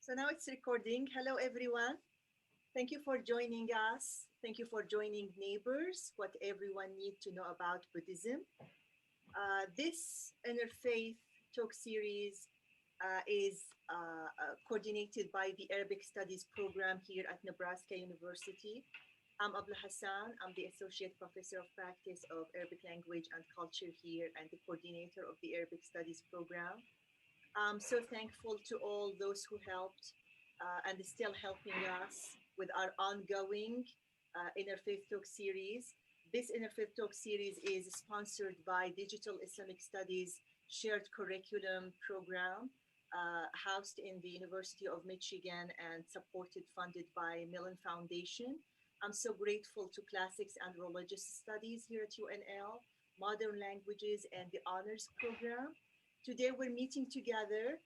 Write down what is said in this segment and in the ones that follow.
So now it's recording. Hello, everyone. Thank you for joining us. Thank you for joining neighbors, what everyone needs to know about Buddhism. This Interfaith Talk Series is coordinated by the Arabic Studies program here at Nebraska University. I'm Abla Hassan. I'm the Associate Professor of Practice of Arabic Language and Culture here and the coordinator of the Arabic Studies program. I'm so thankful to all those who helped and is still helping us with our ongoing Interfaith Talk series. This Interfaith Talk series is sponsored by Digital Islamic Studies Shared Curriculum Program, housed in the University of Michigan and funded by Mellon Foundation. I'm so grateful to Classics and Religious Studies here at UNL, Modern Languages, and the Honors Program. Today we're meeting together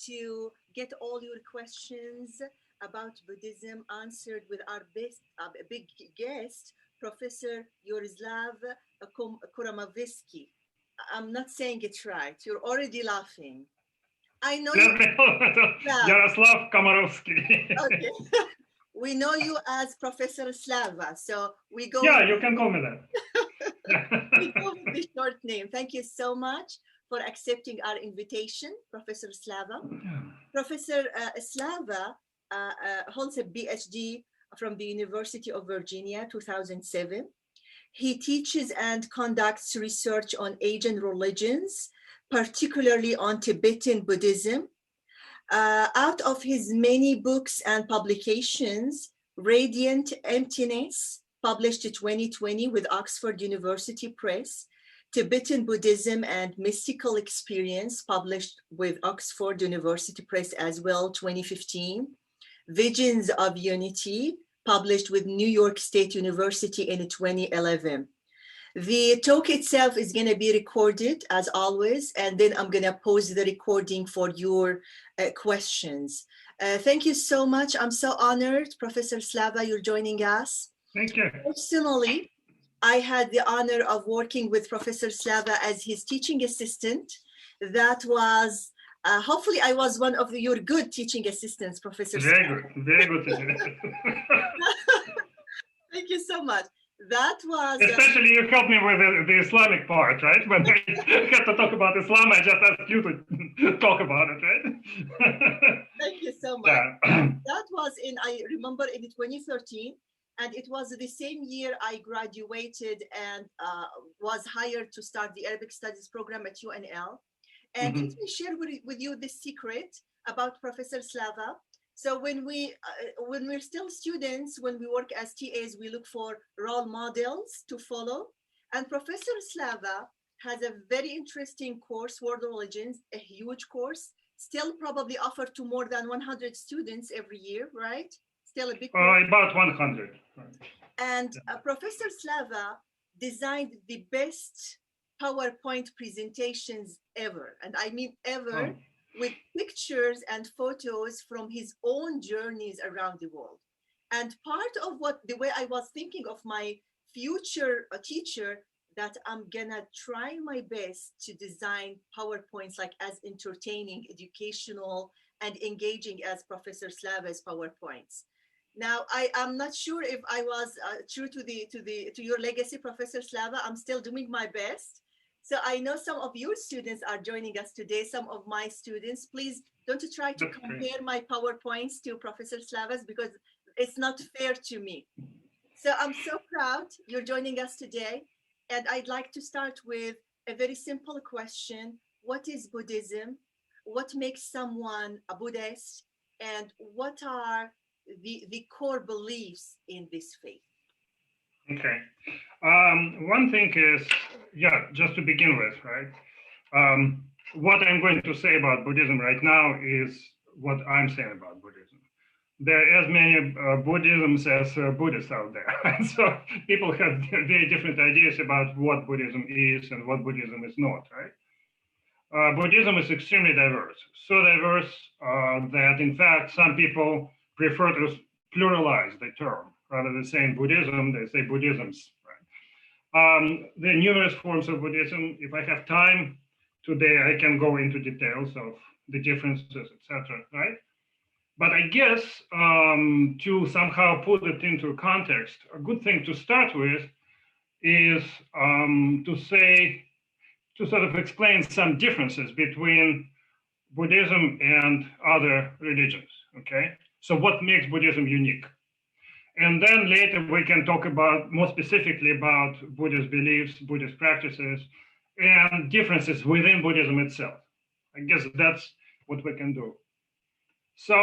to get all your questions about Buddhism answered with our big guest, Professor Yaroslav Kuramavsky. I'm not saying it right. You're already laughing. I know you. Yaroslav Komarovsky. Okay. We know you as Professor Slava, so we go. Yeah, you can call me that. We go with the short name. Thank you so much for accepting our invitation, Professor Slava. Yeah. Professor Slava holds a PhD from the University of Virginia, 2007. He teaches and conducts research on Asian religions, particularly on Tibetan Buddhism. Out of his many books and publications, Radiant Emptiness, published in 2020 with Oxford University Press, Tibetan Buddhism and Mystical Experience, published with Oxford University Press as well, 2015. Visions of Unity, published with New York State University in 2011. The talk itself is going to be recorded as always, and then I'm going to pause the recording for your questions. Thank you so much. I'm so honored, Professor Slava, you're joining us. Thank you. Personally, I had the honor of working with Professor Slava as his teaching assistant. That was, hopefully I was one of your good teaching assistants, Professor Slava. Very good. Thank you so much. That was... Especially you helped me with the Islamic part, right? When I had to talk about Islam, I just asked you to talk about it, right? Thank you so much. Yeah. That was I remember in 2013, and it was the same year I graduated and was hired to start the Arabic Studies program at UNL. And let me share with you the secret about Professor Slava. So when we're still students, when we work as TAs, we look for role models to follow. And Professor Slava has a very interesting course, World Religions, a huge course, still probably offered to more than 100 students every year, right? Still a big course. About 100. And Professor Slava designed the best PowerPoint presentations ever. And I mean ever. With pictures and photos from his own journeys around the world. And part of the way I was thinking of my future teacher, that I'm gonna try my best to design PowerPoints like as entertaining, educational, and engaging as Professor Slava's PowerPoints. Now, I'm not sure if I was true to your legacy, Professor Slava. I'm still doing my best. So I know some of your students are joining us today, some of my students. Please don't try to compare my PowerPoints to Professor Slava's because it's not fair to me. So I'm so proud you're joining us today. And I'd like to start with a very simple question. What is Buddhism? What makes someone a Buddhist? And what are the core beliefs in this faith? Okay. One thing is, just to begin with, right? What I'm going to say about Buddhism right now is what I'm saying about Buddhism. There are as many Buddhisms as Buddhists out there. So people have very different ideas about what Buddhism is and what Buddhism is not, right? Buddhism is extremely diverse. So diverse that, in fact, some people prefer to pluralize the term. Rather than saying Buddhism, they say Buddhisms. Right? There are numerous forms of Buddhism. If I have time today, I can go into details of the differences, etc. Right? But I guess to somehow put it into context, a good thing to start with is to sort of explain some differences between Buddhism and other religions, okay? So what makes Buddhism unique? And then later we can talk about more specifically about Buddhist beliefs, Buddhist practices, and differences within Buddhism itself. I guess that's what we can do. So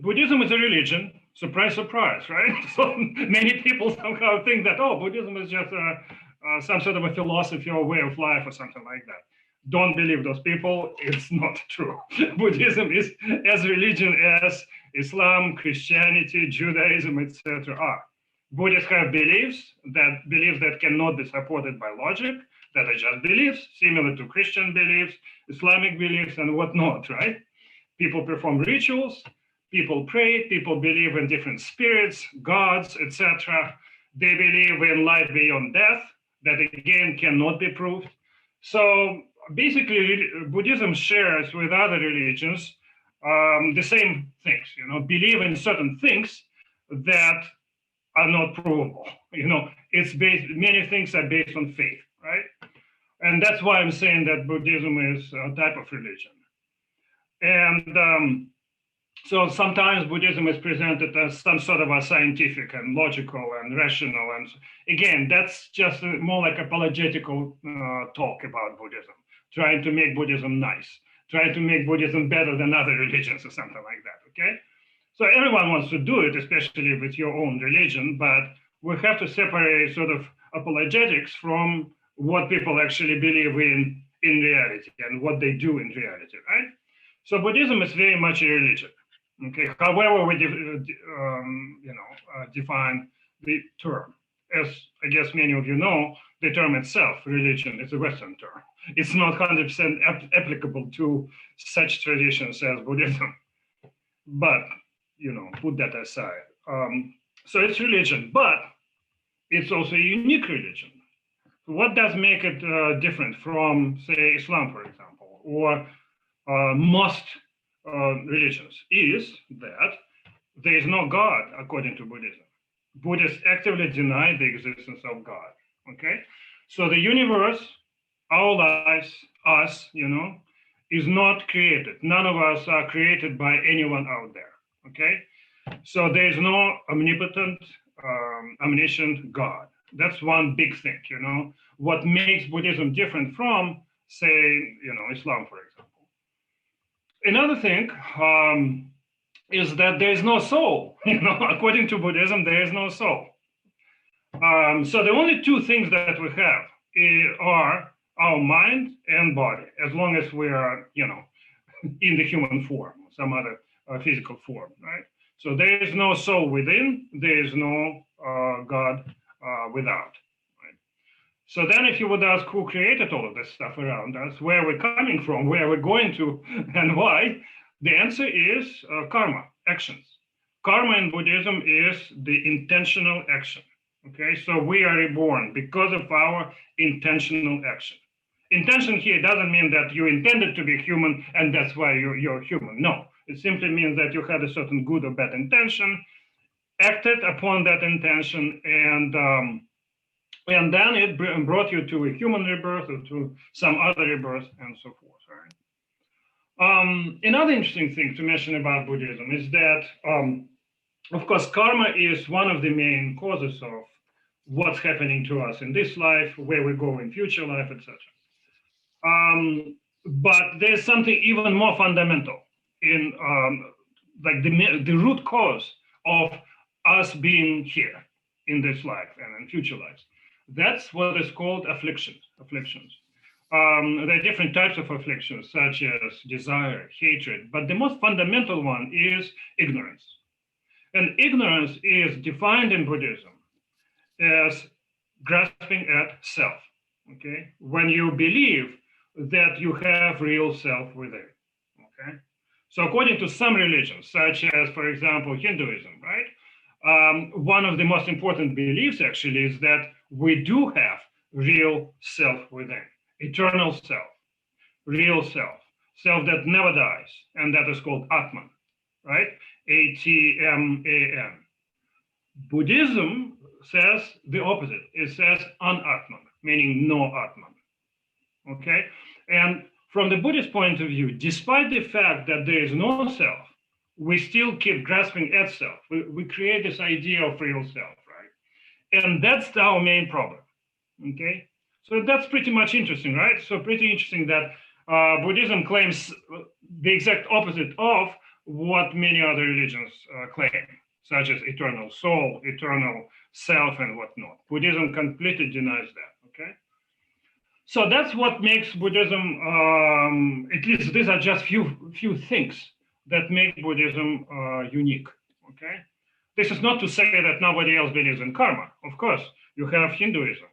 Buddhism is a religion, surprise, surprise, right? So many people somehow think that, oh, Buddhism is just some sort of a philosophy or way of life or something like that. Don't believe those people. It's not true. Buddhism is as religion as Islam, Christianity, Judaism, etc. are. Buddhists have beliefs that cannot be supported by logic, that are just beliefs, similar to Christian beliefs, Islamic beliefs, and whatnot, right? People perform rituals, people pray, people believe in different spirits, gods, etc. They believe in life beyond death, that again cannot be proved. So basically, Buddhism shares with other religions the same things, believe in certain things that are not provable. It's based, many things are based on faith, right? And that's why I'm saying that Buddhism is a type of religion. And so sometimes Buddhism is presented as some sort of a scientific and logical and rational. And again, that's just more like apologetical talk about Buddhism, trying to make Buddhism nice, trying to make Buddhism better than other religions or something like that, okay? So everyone wants to do it, especially with your own religion, but we have to separate sort of apologetics from what people actually believe in reality and what they do in reality, right? So Buddhism is very much a religion. Okay. However, we define the term, as I guess many of you know, the term itself, religion, is a Western term. It's not 100% applicable to such traditions as Buddhism. But put that aside. So it's religion, but it's also a unique religion. What does make it different from, say, Islam, for example, or most religions is that there is no God according to Buddhism. Buddhists actively deny the existence of God. Okay, so the universe, our lives, us, is not created. None of us are created by anyone out there. Okay, so there is no omnipotent, omniscient God. That's one big thing. What makes Buddhism different from, say, Islam, for example. Another thing is that there is no soul. According to Buddhism, there is no soul. So the only two things that we have are our mind and body, as long as we are, in the human form, some other physical form, right? So there is no soul within, there is no God without. So then if you would ask who created all of this stuff around us, where we're coming from, where we're going to, and why, the answer is karma, actions. Karma in Buddhism is the intentional action, okay? So we are reborn because of our intentional action. Intention here doesn't mean that you intended to be human and that's why you're human. No, it simply means that you had a certain good or bad intention, acted upon that intention, and then it brought you to a human rebirth or to some other rebirth and so forth. Right? Another interesting thing to mention about Buddhism is that, of course, karma is one of the main causes of what's happening to us in this life, where we go in future life, etc. But there's something even more fundamental in like the root cause of us being here in this life and in future lives. That's what is called afflictions. There are different types of afflictions, such as desire, hatred, but the most fundamental one is ignorance. And ignorance is defined in Buddhism as grasping at self, okay? When you believe that you have real self within, okay? So according to some religions, such as, for example, Hinduism, right? One of the most important beliefs actually is that we do have real self within, eternal self, real self, self that never dies, and that is called Atman. right? Atman. Buddhism says the opposite. It says anatman, meaning no atman. Okay? And from the Buddhist point of view, despite the fact that there is no self, we still keep grasping at self. We create this idea of real self, right? And that's our main problem. Okay? So that's pretty much interesting, right? So pretty interesting that Buddhism claims the exact opposite of what many other religions claim, such as eternal soul, eternal self, and whatnot. Buddhism completely denies that, okay? So that's what makes Buddhism, at least these are just few things that make Buddhism unique, okay? This is not to say that nobody else believes in karma. Of course, you have Hinduism.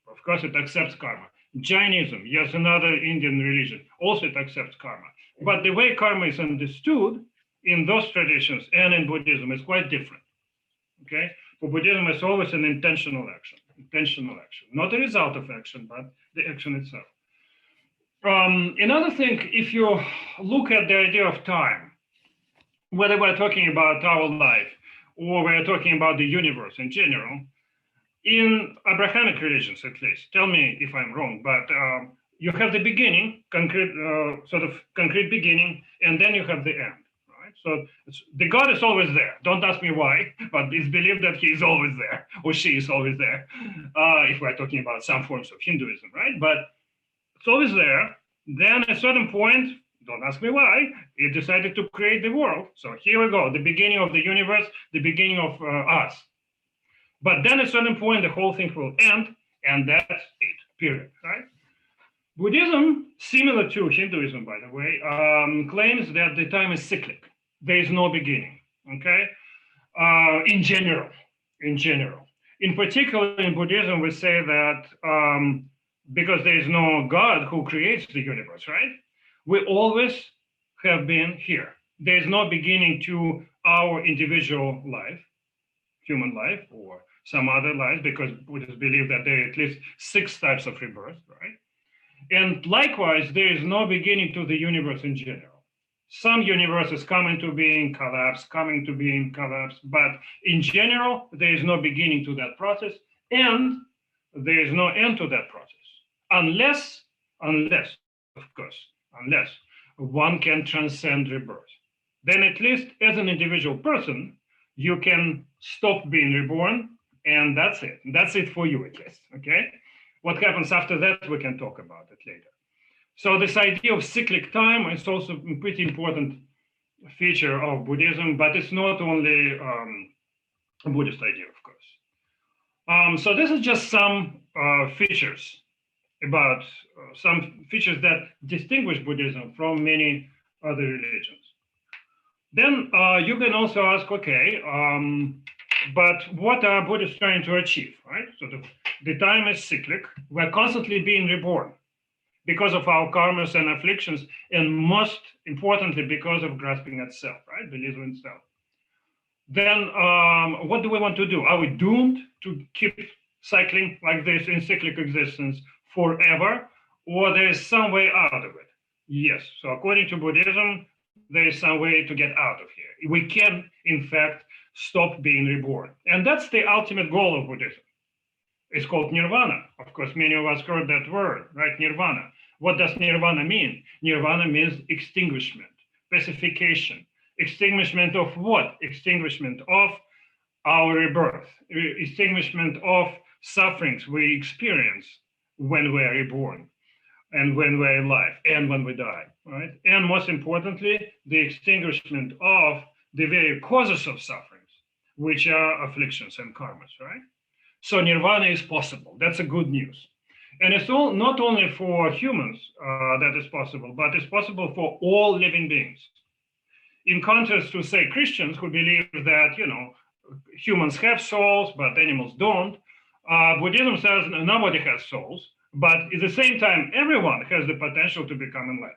Of course, it accepts karma. Jainism, yes, another Indian religion, also it accepts karma. But the way karma is understood in those traditions and in Buddhism is quite different, okay? For Buddhism, it's always an intentional action, not a result of action, but the action itself. Another thing, if you look at the idea of time, whether we're talking about our life or we're talking about the universe in general, in Abrahamic religions, at least, tell me if I'm wrong, but you have the beginning, concrete beginning, and then you have the end, right? So the God is always there. Don't ask me why, but it's believed that he is always there, or she is always there, if we're talking about some forms of Hinduism, right? But it's always there. Then at a certain point, don't ask me why, he decided to create the world. So here we go, the beginning of the universe, the beginning of us. But then at a certain point, the whole thing will end, and that's it, period, right? Buddhism, similar to Hinduism, by the way, claims that the time is cyclic. There is no beginning, okay? In general. In particular, in Buddhism, we say that because there is no God who creates the universe, right? We always have been here. There is no beginning to our individual life, human life, or some other lives, because Buddhists believe that there are at least 6 types of rebirth, right? And likewise, there is no beginning to the universe in general. Some universes come into being, collapse, but in general, there is no beginning to that process, and there is no end to that process, unless, of course, unless one can transcend rebirth. Then at least as an individual person, you can stop being reborn, and that's it. That's it for you, at least, okay? What happens after that, we can talk about it later. So this idea of cyclic time is also a pretty important feature of Buddhism, but it's not only a Buddhist idea, of course. So this is just some features about some features that distinguish Buddhism from many other religions. Then you can also ask, okay, but what are Buddhists trying to achieve, right? So the time is cyclic. We're constantly being reborn because of our karmas and afflictions, and most importantly, because of grasping at self, right? Belief in self. Then what do we want to do? Are we doomed to keep cycling like this in cyclic existence forever, or there is some way out of it? Yes. So according to Buddhism, there is some way to get out of here. We can, in fact, stop being reborn. And that's the ultimate goal of Buddhism. It's called nirvana. Of course, many of us heard that word, right? Nirvana. What does nirvana mean? Nirvana means extinguishment, pacification. Extinguishment of what? Extinguishment of our rebirth, extinguishment of sufferings we experience when we are reborn, and when we're alive, and when we die, right? And most importantly, the extinguishment of the very causes of sufferings, which are afflictions and karmas, right? So nirvana is possible. That's a good news. And it's not only for humans that is possible, but it's possible for all living beings. In contrast to, say, Christians who believe that, humans have souls, but animals don't, Buddhism says nobody has souls, but at the same time, everyone has the potential to become enlightened.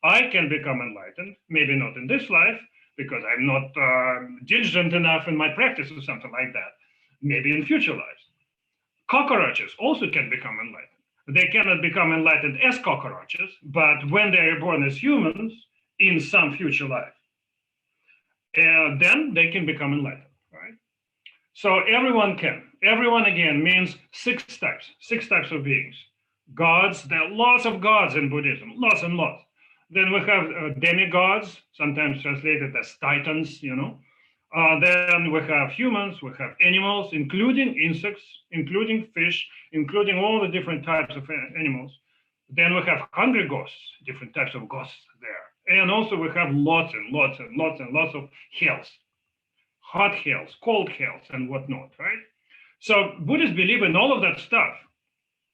I can become enlightened, maybe not in this life, because I'm not diligent enough in my practice or something like that, maybe in future lives. Cockroaches also can become enlightened. They cannot become enlightened as cockroaches, but when they are born as humans, in some future life. then they can become enlightened, right? So everyone can. Everyone, again, means six types of beings. Gods, there are lots of gods in Buddhism, lots and lots. Then we have demigods, sometimes translated as titans, Then we have humans, we have animals, including insects, including fish, including all the different types of animals. Then we have hungry ghosts, different types of ghosts there. And also we have lots and lots and lots and lots of hells, hot hells, cold hells, and whatnot, right? So Buddhists believe in all of that stuff.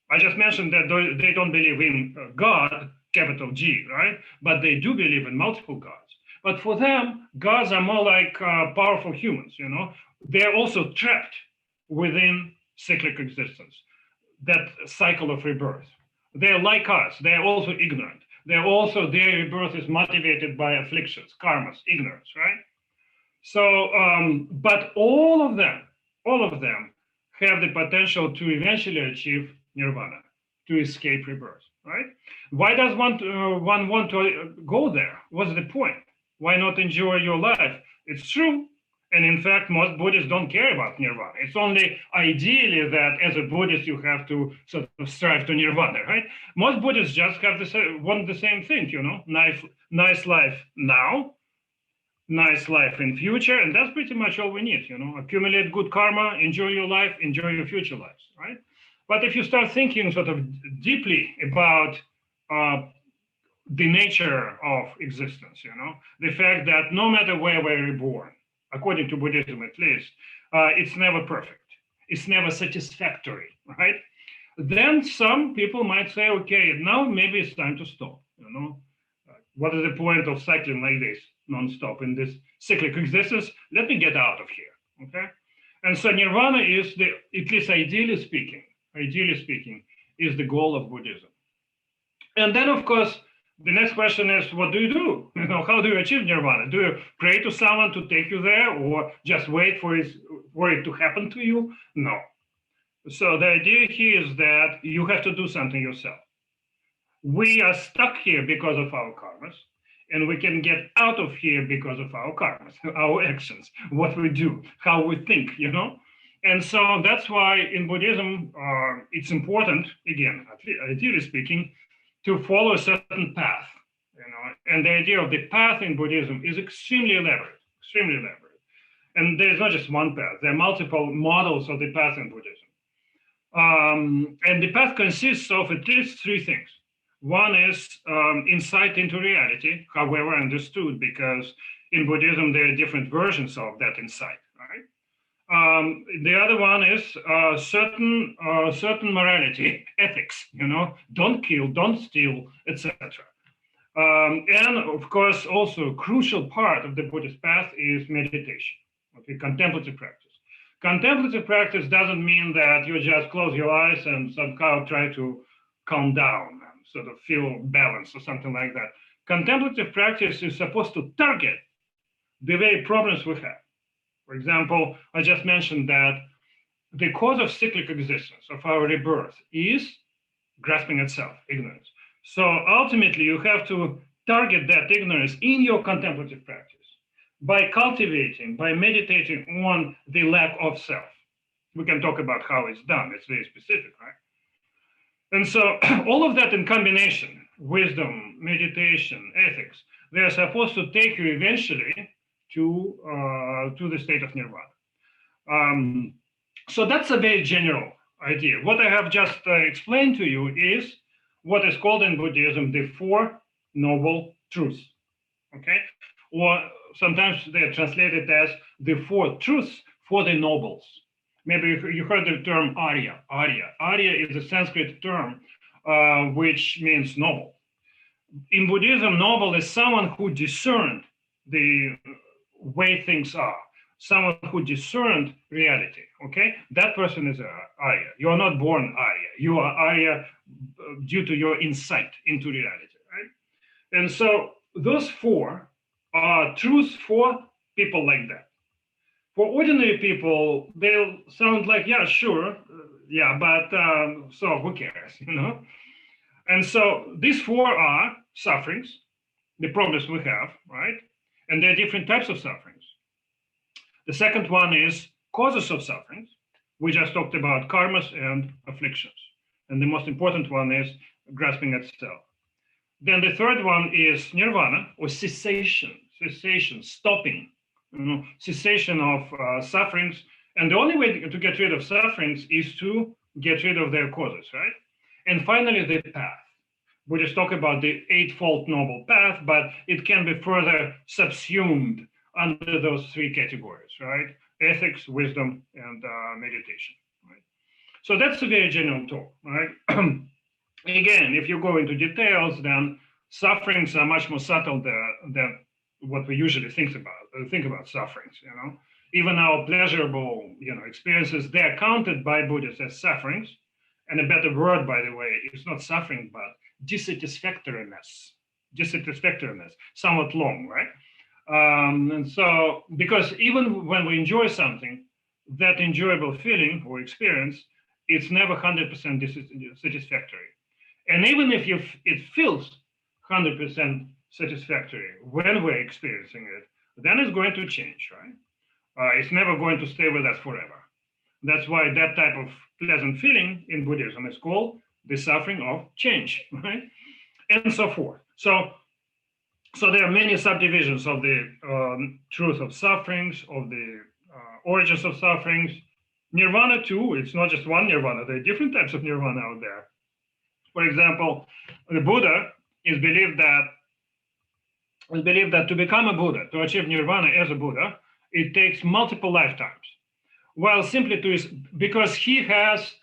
I just mentioned that they don't believe in God, capital G, right? But they do believe in multiple gods. But for them, gods are more like powerful humans, They're also trapped within cyclic existence, that cycle of rebirth. They're like us. They're also ignorant. Their rebirth is motivated by afflictions, karmas, ignorance, right? So, but all of them have the potential to eventually achieve nirvana, to escape rebirth, right? Why does one want to go there? What's the point? Why not enjoy your life? It's true. And in fact, most Buddhists don't care about nirvana. It's only ideally that as a Buddhist, you have to sort of strive to nirvana, right? Most Buddhists just want the same thing, nice life now, nice life in future. And that's pretty much all we need, accumulate good karma, enjoy your life, enjoy your future lives, right? But if you start thinking sort of deeply about the nature of existence, the fact that no matter where we're reborn, according to Buddhism at least, it's never perfect. It's never satisfactory, right? Then some people might say, okay, now maybe it's time to stop, What is the point of cycling like this, non-stop in this cyclic existence? Let me get out of here, okay? And so nirvana is at least ideally speaking, is the goal of Buddhism. And then, of course, the next question is, what do you do? How do you achieve nirvana? Do you pray to someone to take you there, or just wait for it to happen to you? No. So the idea here is that you have to do something yourself. We are stuck here because of our karmas, and we can get out of here because of our karmas, our actions, what we do, how we think, And so that's why in Buddhism, it's important, again, ideally speaking, to follow a certain path, And the idea of the path in Buddhism is extremely elaborate. And there's not just one path. There are multiple models of the path in Buddhism. And the path consists of at least three things. One is insight into reality, however understood, because in Buddhism, there are different versions of that insight, right? The other one is certain morality, ethics, don't kill, don't steal, etc. And of course, also a crucial part of the Buddhist path is meditation, contemplative practice. Contemplative practice doesn't mean that you just close your eyes and somehow try to calm down and sort of feel balance or something like that. Contemplative practice is supposed to target the very problems we have. For example, I just mentioned that the cause of cyclic existence, of our rebirth, is grasping at self, ignorance. So ultimately, you have to target that ignorance in your contemplative practice by meditating on the lack of self. We can talk about how it's done. It's very specific, right? And so all of that in combination, wisdom, meditation, ethics, they're supposed to take you eventually to the state of nirvana. So that's a very general idea. What I have just explained to you is what is called in Buddhism the Four Noble Truths, okay? Or sometimes they're translated as the Four Truths for the Nobles. Maybe you heard the term Arya. Arya is a Sanskrit term which means noble. In Buddhism, noble is someone who discerned the way things are, someone who discerned reality, okay? That person is Arya. You are not born Arya. You are Arya due to your insight into reality, right? And so those four are truths for people like that. For ordinary people, they'll sound like, yeah, sure, but so who cares, And so these four are sufferings, the problems we have, right? And there are different types of sufferings. The second one is causes of sufferings. We just talked about karmas and afflictions. And the most important one is grasping at self. Then the third one is nirvana, or cessation, stopping, cessation of sufferings. And the only way to get rid of sufferings is to get rid of their causes, right? And finally, the path. Buddhists talk about the Eightfold Noble Path, but it can be further subsumed under those three categories, right? Ethics, wisdom, and meditation, right? So that's a very general talk, right? Again, if you go into details, then sufferings are much more subtle than what we usually think about sufferings, Even our pleasurable, experiences, they're counted by Buddhists as sufferings. And a better word, by the way, is not suffering, but dissatisfactoriness, somewhat long, right? And so, because even when we enjoy something, that enjoyable feeling or experience, it's never 100% satisfactory. And even if it feels 100% satisfactory when we're experiencing it, then it's going to change, right? It's never going to stay with us forever. That's why that type of pleasant feeling in Buddhism is called the suffering of change, right? And so forth. So there are many subdivisions of the truth of sufferings, of the origins of sufferings. Nirvana too, it's not just one nirvana, there are different types of nirvana out there. For example, the Buddha is believed that to become a Buddha, to achieve nirvana as a Buddha, it takes multiple lifetimes. Well, because he has,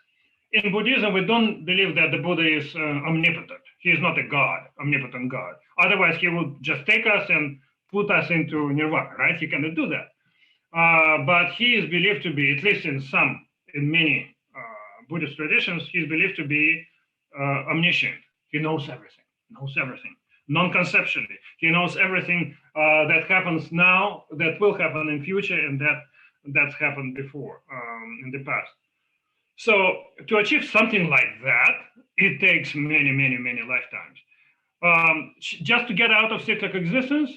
in Buddhism, we don't believe that the Buddha is omnipotent. He is not a god, omnipotent god. Otherwise, he would just take us and put us into nirvana, right? He cannot do that. But he is believed to be, at least in many Buddhist traditions, he is believed to be omniscient. He knows everything, non-conceptually. He knows everything that happens now, that will happen in future, and that's happened before in the past. So to achieve something like that, it takes many, many, many lifetimes. Just to get out of cyclic existence,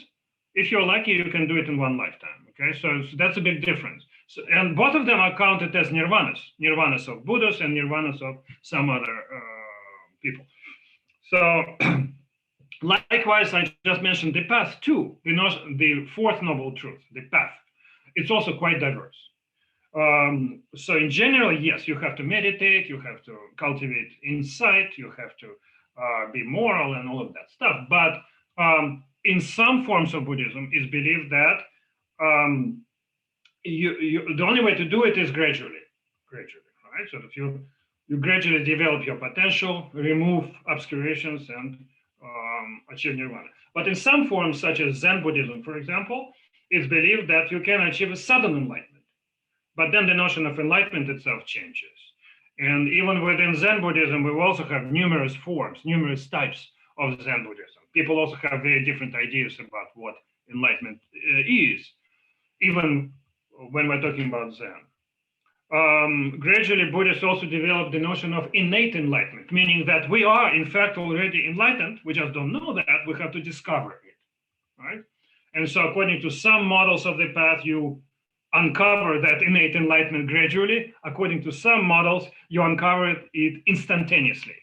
if you're lucky, you can do it in one lifetime. Okay, so that's a big difference. So, and both of them are counted as nirvanas of Buddhas and nirvanas of some other people. So likewise, I just mentioned the path too, the fourth noble truth, the path. It's also quite diverse. So in general, yes, you have to meditate, you have to cultivate insight, you have to be moral and all of that stuff. But in some forms of Buddhism, it's believed that the only way to do it is gradually, right? So if you gradually develop your potential, remove obscurations, and achieve nirvana. But in some forms, such as Zen Buddhism, for example, it's believed that you can achieve a sudden enlightenment. But then the notion of enlightenment itself changes. And even within Zen Buddhism, we also have numerous forms, numerous types of Zen Buddhism. People also have very different ideas about what enlightenment is, even when we're talking about Zen. Gradually, Buddhists also developed the notion of innate enlightenment, meaning that we are, in fact, already enlightened. We just don't know that. We have to discover it, right? And so according to some models of the path, you uncover that innate enlightenment gradually. According to some models, you uncover it instantaneously.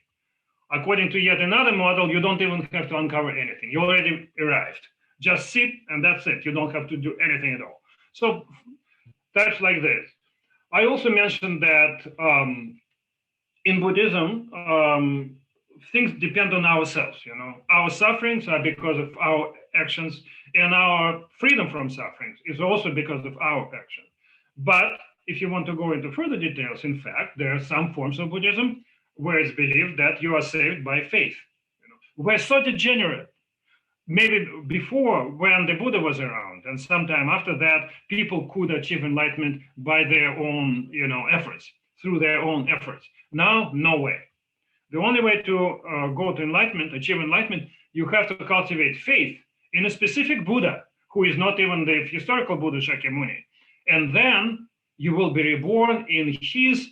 According to yet another model, you don't even have to uncover anything. You already arrived. Just sit and that's it. You don't have to do anything at all. So that's like this. I also mentioned that in Buddhism, things depend on ourselves. Our sufferings are because of our actions, and our freedom from sufferings is also because of our action. But if you want to go into further details, in fact, there are some forms of Buddhism where it's believed that you are saved by faith. We're so degenerate. Maybe before, when the Buddha was around, and sometime after that, people could achieve enlightenment by their own, efforts, through their own efforts. Now, no way. The only way to go to enlightenment, achieve enlightenment, you have to cultivate faith in a specific Buddha, who is not even the historical Buddha Shakyamuni. And then you will be reborn in his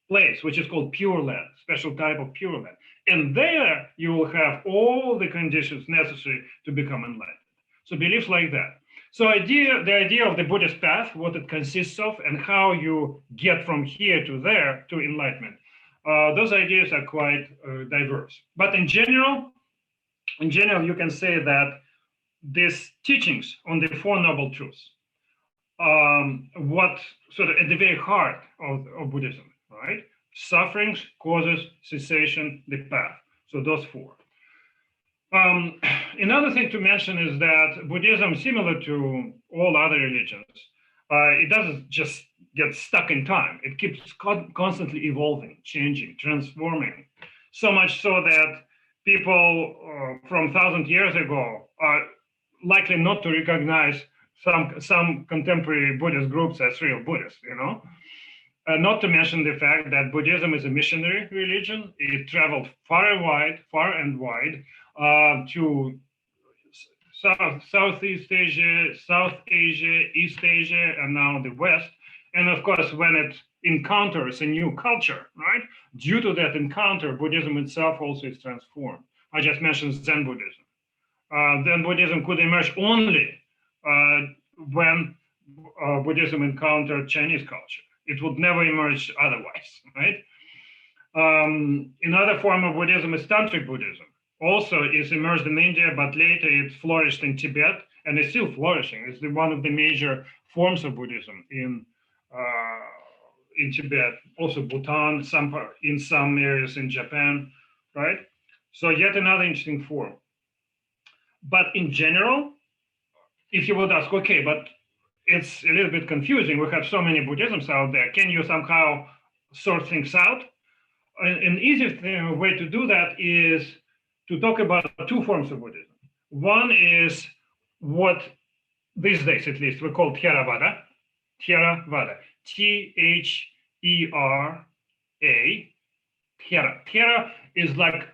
place, which is called Pure Land, special type of Pure Land. And there you will have all the conditions necessary to become enlightened. So beliefs like that. So the idea of the Buddhist path, what it consists of, and how you get from here to there to enlightenment, those ideas are quite diverse. But in general, you can say that these teachings on the Four Noble Truths, what sort of at the very heart of Buddhism, right? Sufferings, causes, cessation, the path. So those four. Another thing to mention is that Buddhism, similar to all other religions, it doesn't just get stuck in time. It keeps constantly evolving, changing, transforming, so much so that people from 1,000 years ago are likely not to recognize some contemporary Buddhist groups as real Buddhists, you know? Not to mention the fact that Buddhism is a missionary religion. It traveled far and wide to Southeast Asia, South Asia, East Asia, and now the West. And of course, when it encounters a new culture, right? Due to that encounter, Buddhism itself also is transformed. I just mentioned Zen Buddhism. Then Buddhism could emerge only when Buddhism encountered Chinese culture. It would never emerge otherwise, right? Another form of Buddhism is Tantric Buddhism. Also is emerged in India, but later it flourished in Tibet and is still flourishing. It's one of the major forms of Buddhism in Tibet, also Bhutan, in some areas in Japan, right? So yet another interesting form. But in general, if you would ask, okay, but it's a little bit confusing. We have so many Buddhisms out there. Can you somehow sort things out? An easy way to do that is to talk about two forms of Buddhism. One is what these days, at least, we call Theravada. Theravada. Thera. Thera. Thera is like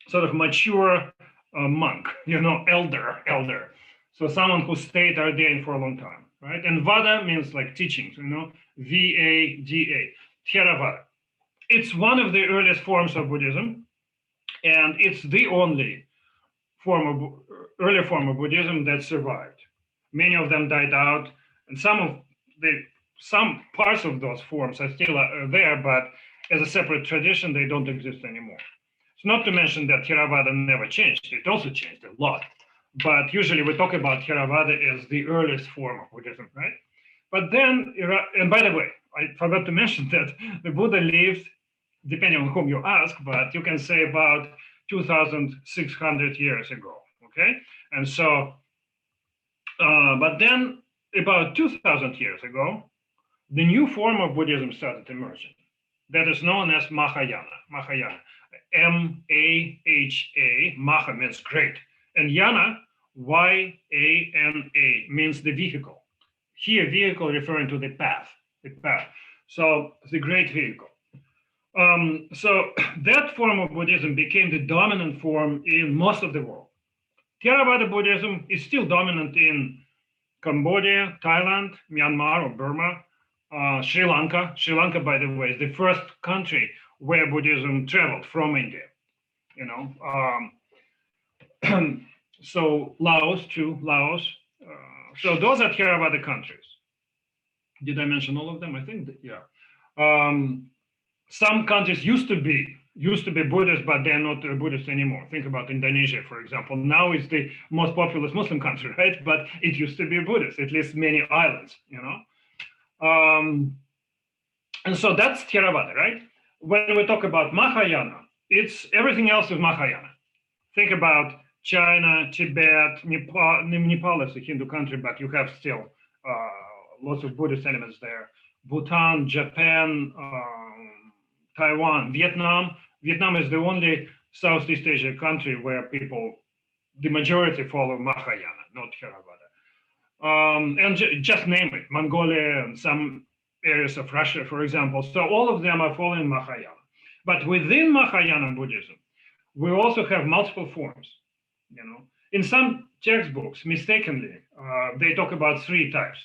sort of mature monk, you know, elder. So someone who stayed ordained for a long time, right? And Vada means like teachings, you know, Vada, Theravada. It's one of the earliest forms of Buddhism, and it's the only early form of Buddhism that survived. Many of them died out, and some parts of those forms are still there, but as a separate tradition, they don't exist anymore. It's not to mention that Theravada never changed. It also changed a lot. But usually we talk about Theravada as the earliest form of Buddhism, right? But then, and by the way, I forgot to mention that the Buddha lived, depending on whom you ask, but you can say about 2,600 years ago, okay? And so, but then about 2,000 years ago, the new form of Buddhism started emerging. That is known as Mahayana. M-A-H-A, Maha means great. And Yana, Y-A-N-A, means the vehicle. Here, vehicle referring to the path. So the great vehicle. So that form of Buddhism became the dominant form in most of the world. Theravada Buddhism is still dominant in Cambodia, Thailand, Myanmar or Burma, Sri Lanka. Sri Lanka, by the way, is the first country where Buddhism traveled from India. You know, so Laos too, so those are Theravada countries. Did I mention all of them? I think that, yeah. Some countries used to be Buddhist, but they're not Buddhist anymore. Think about Indonesia, for example. Now it's the most populous Muslim country, right? But it used to be Buddhist, at least many islands, you know. And so that's Theravada, right? When we talk about Mahayana, it's everything else is Mahayana. Think about China, Tibet, Nepal is a Hindu country, but you have still lots of Buddhist elements there. Bhutan, Japan, Taiwan, Vietnam. Vietnam is the only Southeast Asia country where the majority follow Mahayana, not Theravada. And just name it, Mongolia and some areas of Russia, for example. So all of them are following Mahayana. But within Mahayana Buddhism, we also have multiple forms. You know, in some textbooks, mistakenly, they talk about three types: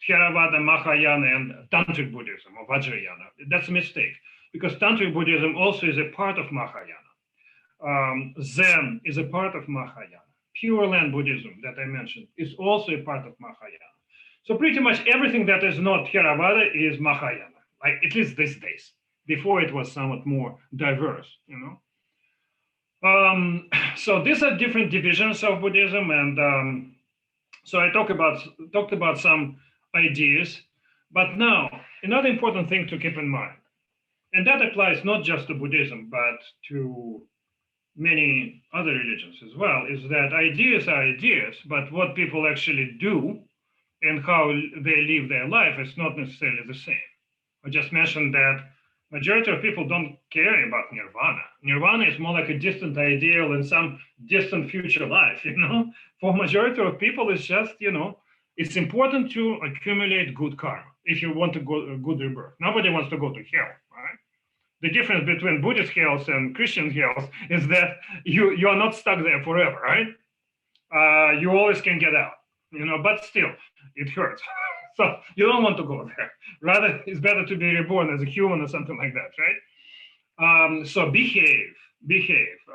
Theravada, Mahayana, and Tantric Buddhism or Vajrayana. That's a mistake, because Tantric Buddhism also is a part of Mahayana. Zen is a part of Mahayana. Pure Land Buddhism that I mentioned is also a part of Mahayana. So pretty much everything that is not Theravada is Mahayana, like at least these days. Before it was somewhat more diverse, you know. So these are different divisions of Buddhism, and so I talked about some ideas. But now another important thing to keep in mind, and that applies not just to Buddhism but to many other religions as well, is that ideas are ideas, but what people actually do and how they live their life is not necessarily the same. I just mentioned that majority of people don't care about nirvana. Nirvana is more like a distant ideal in some distant future life, you know. For majority of people, it's just, you know, it's important to accumulate good karma if you want to go a good rebirth. Nobody wants to go to hell, right? The difference between Buddhist hells and Christian hells is that you are not stuck there forever, right? You always can get out, you know, but still, it hurts. So you don't want to go there. Rather, it's better to be reborn as a human or something like that, right? So behave,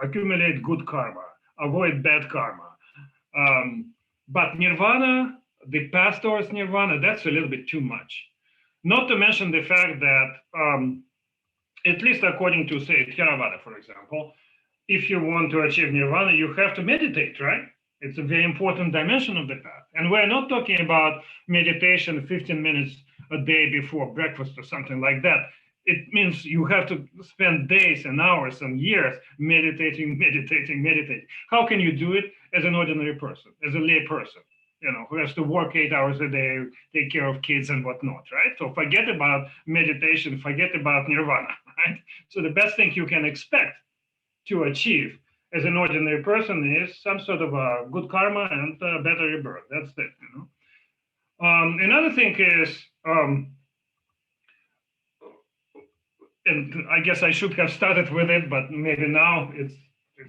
accumulate good karma, avoid bad karma. But nirvana, the path towards nirvana, that's a little bit too much. Not to mention the fact that, at least according to, say, Theravada, for example, if you want to achieve nirvana, you have to meditate, right? It's a very important dimension of the path. And we're not talking about meditation 15 minutes a day before breakfast or something like that. It means you have to spend days and hours and years meditating. How can you do it as an ordinary person, as a lay person, you know, who has to work 8 hours a day, take care of kids and whatnot, right? So forget about meditation, forget about nirvana, right? So the best thing you can expect to achieve as an ordinary person is some sort of a good karma and a better rebirth. That's it, you know. Another thing is, and I guess I should have started with it, but maybe now it's a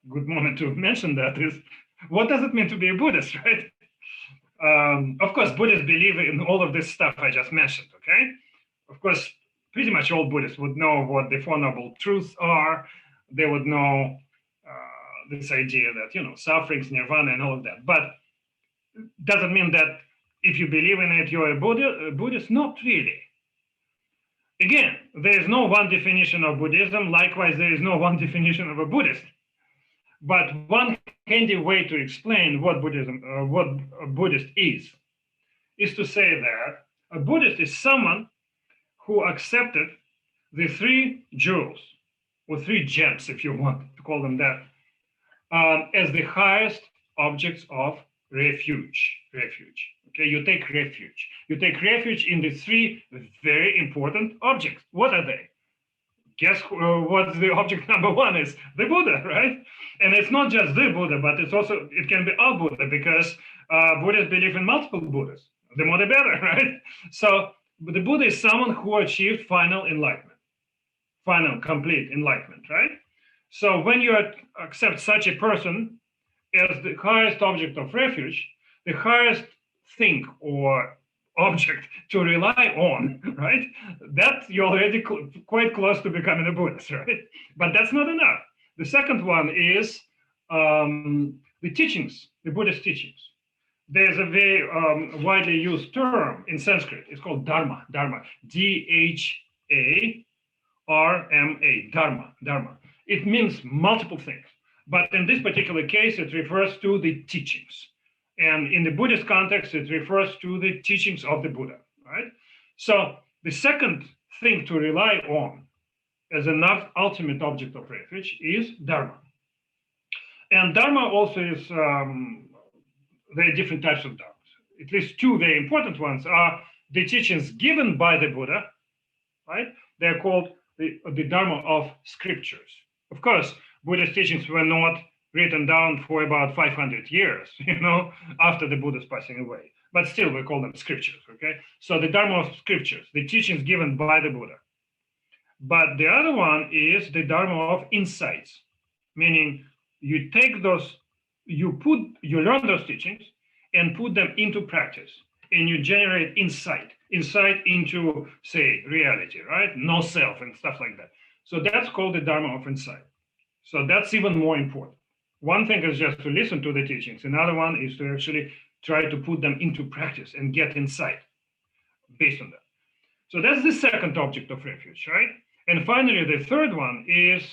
good moment to mention that, is what does it mean to be a Buddhist, right? Of course, Buddhists believe in all of this stuff I just mentioned, okay? Of course, pretty much all Buddhists would know what the Four Noble Truths are. They would know this idea that, you know, sufferings, nirvana, and all of that. But doesn't mean that if you believe in it, you're a Buddhist. Not really. Again, there is no one definition of Buddhism. Likewise, there is no one definition of a Buddhist. But one handy way to explain what Buddhism, what a Buddhist is to say that a Buddhist is someone who accepted the three jewels, or three gems, if you want to call them that, as the highest objects of refuge. Okay, you take refuge. You take refuge in the three very important objects. What are they? Guess what the object number one is? The Buddha, right? And it's not just the Buddha, but it can be a Buddha, because Buddhists believe in multiple Buddhas. The more the better, right? So the Buddha is someone who achieved final enlightenment, final, complete enlightenment, right? So when you accept such a person as the highest object of refuge, the highest thing or object to rely on, right? That you're already quite close to becoming a Buddhist, right? But that's not enough. The second one is the teachings, the Buddhist teachings. There's a very widely used term in Sanskrit. It's called Dharma, D-H-A-R-M-A, Dharma. It means multiple things. But in this particular case, it refers to the teachings. And in the Buddhist context, it refers to the teachings of the Buddha, right? So the second thing to rely on as an ultimate object of refuge is Dharma. And Dharma also is, there are different types of Dharmas. At least two very important ones are the teachings given by the Buddha, right? They're called the Dharma of scriptures. Of course, Buddhist teachings were not written down for about 500 years, you know, after the Buddha's passing away. But still, we call them scriptures, okay? So the Dharma of scriptures, the teachings given by the Buddha. But the other one is the Dharma of insights, meaning you take those, you learn those teachings and put them into practice, and you generate insight into, say, reality, right? No self and stuff like that. So that's called the Dharma of insight. So that's even more important. One thing is just to listen to the teachings. Another one is to actually try to put them into practice and get insight based on that. So that's the second object of refuge, right? And finally, the third one is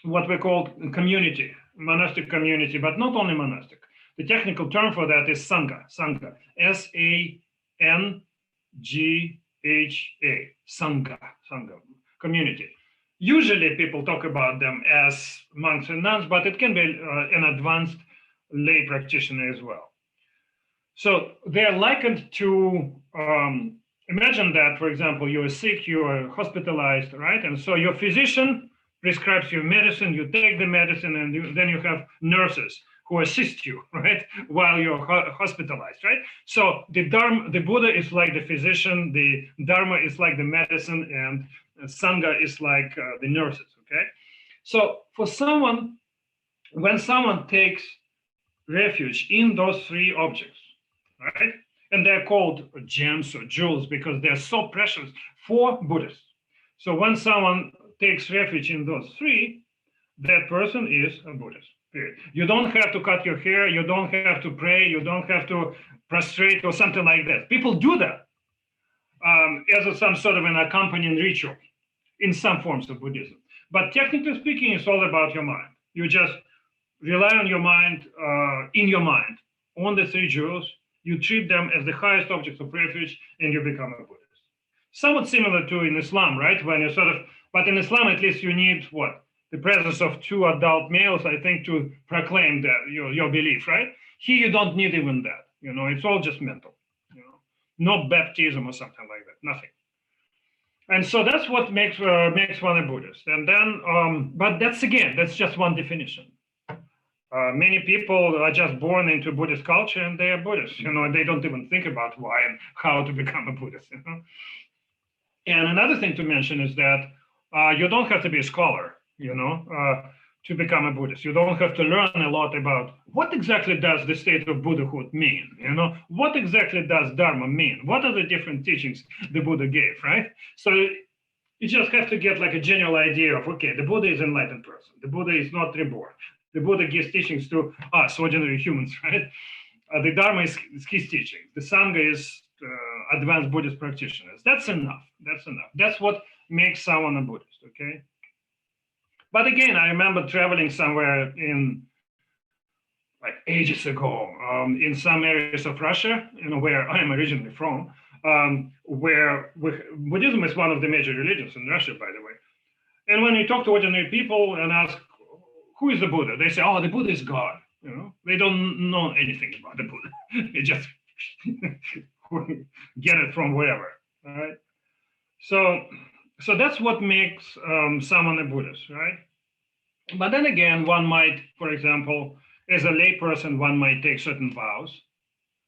what we call community, monastic community, but not only monastic. The technical term for that is Sangha, Sangha, S-A-N-G-H-A, Sangha, Sangha, community. Usually people talk about them as monks and nuns, but it can be an advanced lay practitioner as well. So they're likened to, imagine that, for example, you are sick, you are hospitalized, right? And so your physician prescribes you medicine, you take the medicine, and then you have nurses who assist you, right, while you're hospitalized, right? So the Dharma, the Buddha is like the physician, the Dharma is like the medicine, and Sangha is like the nurses, okay? So for someone, when someone takes refuge in those three objects, right, and they're called gems or jewels because they're so precious for Buddhists. So when someone takes refuge in those three, that person is a Buddhist. Period. You don't have to cut your hair, you don't have to pray, you don't have to prostrate or something like that. People do that as some sort of an accompanying ritual in some forms of Buddhism. But technically speaking, it's all about your mind. You just rely on your mind, in your mind, on the three jewels. You treat them as the highest objects of refuge, and you become a Buddhist. Somewhat similar to in Islam, right? When you sort of, but in Islam, at least you need what? The presence of two adult males, I think, to proclaim that your belief, right? Here, you don't need even that. You know, it's all just mental. You know, no baptism or something like that. Nothing. And so that's what makes one a Buddhist. And then, but that's just one definition. Many people are just born into Buddhist culture and they are Buddhists. You know, they don't even think about why and how to become a Buddhist. You know? And another thing to mention is that you don't have to be a scholar, you know, to become a Buddhist. You don't have to learn a lot about what exactly does the state of Buddhahood mean, you know, what exactly does Dharma mean, what are the different teachings the Buddha gave, right? So you just have to get like a general idea of, okay, the Buddha is an enlightened person. The Buddha is not reborn. The Buddha gives teachings to us, ordinary humans, right? The Dharma is his teaching. The Sangha is advanced Buddhist practitioners. That's enough. That's enough. That's what makes someone a Buddhist, okay? But again, I remember traveling somewhere in like ages ago, in some areas of Russia, you know, where I am originally from, where Buddhism is one of the major religions in Russia, by the way. And when you talk to ordinary people and ask, who is the Buddha? They say, oh, the Buddha is God. You know, they don't know anything about the Buddha. They just get it from wherever, all right? So that's what makes someone a Buddhist, right? But then again, one might, for example, as a layperson, one might take certain vows,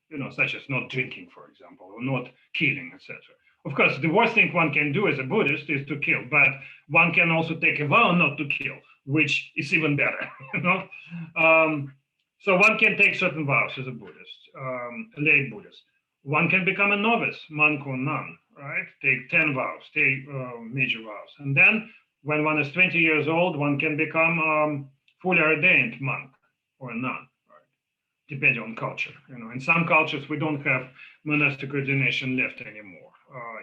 you know, such as not drinking, for example, or not killing, etc. Of course, the worst thing one can do as a Buddhist is to kill, but one can also take a vow not to kill, which is even better, you know? So one can take certain vows as a Buddhist, a lay Buddhist. One can become a novice, monk or nun, right? Take 10 vows, take major vows. And then when one is 20 years old, one can become fully ordained monk or a nun, right? Depending on culture. You know, in some cultures, we don't have monastic ordination left anymore.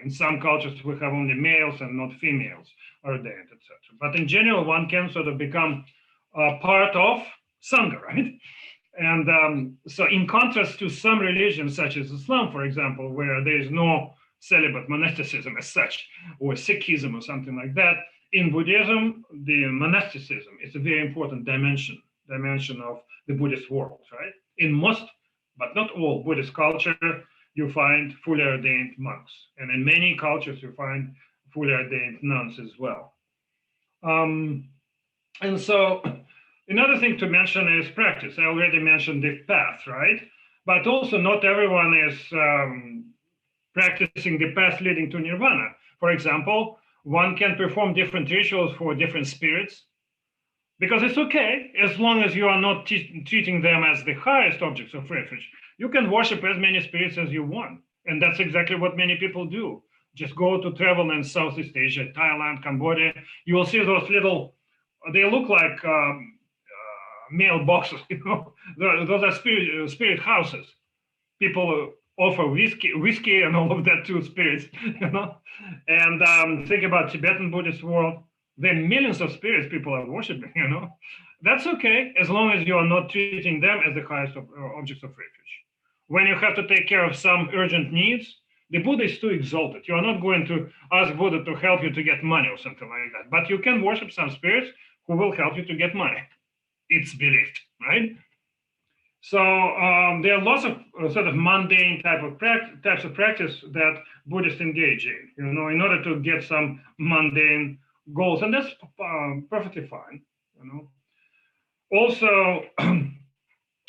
In some cultures, we have only males and not females ordained, etc. But in general, one can sort of become part of Sangha, right? And so in contrast to some religions, such as Islam, for example, where there is no celibate monasticism as such, or Sikhism or something like that, in Buddhism, the monasticism is a very important dimension of the Buddhist world, right? In most, but not all, Buddhist culture, you find fully ordained monks. And in many cultures, you find fully ordained nuns as well. And so another thing to mention is practice. I already mentioned the path, right? But also not everyone is practicing the path leading to nirvana. For example, one can perform different rituals for different spirits, because it's okay, as long as you are not treating them as the highest objects of refuge. You can worship as many spirits as you want. And that's exactly what many people do. Just go to travel in Southeast Asia, Thailand, Cambodia. You will see those little, they look like mailboxes. Those are spirit houses. People offer whiskey and all of that to spirits. And think about Tibetan Buddhist world. There are millions of spirits people are worshiping. That's okay as long as you are not treating them as the highest objects of refuge. When you have to take care of some urgent needs, the Buddha is too exalted. You are not going to ask Buddha to help you to get money or something like that. But you can worship some spirits who will help you to get money. It's believed, right? So there are lots of sort of mundane types of practice that Buddhists engage in, in order to get some mundane goals, and that's perfectly fine. Also,